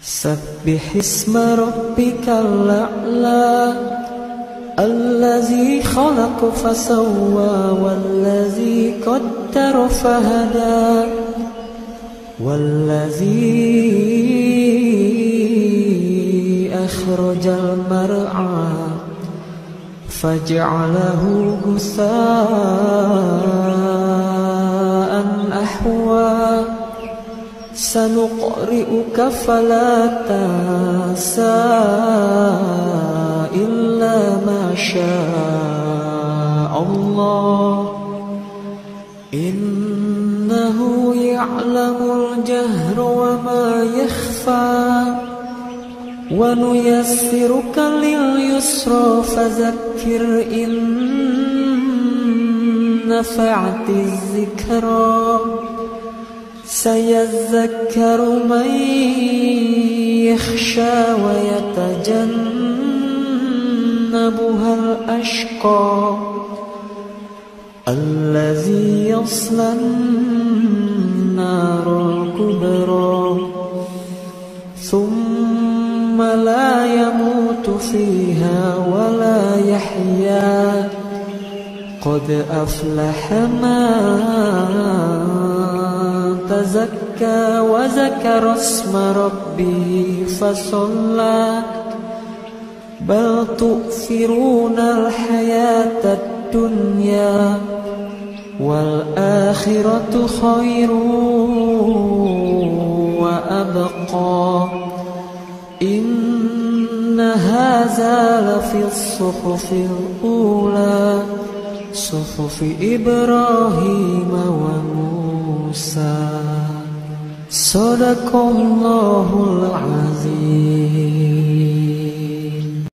سبح اسم ربك الأعلى الذي خلق فسوى والذي قدر فهدى والذي أخرج المرعى فجعله غثاء أحوى سنقرئك فلا تنسى إلا ما شاء الله إنه يعلم الجهر وما يخفى ونيسرك لليسرى فذكر إن نفعت الذكرى سيذكر من يخشى ويتجنبها الأشقى الذي يصلى النار الكبرى ثم لا يموت فيها ولا يحيا قد أفلح من تزكى وذكر اسم ربه فصلى بل تؤثرون الحياة الدنيا والآخرة خير وأبقى إن هذا لفي الصحف الأولى صحف إبراهيم وموسى صدق الله العظيم.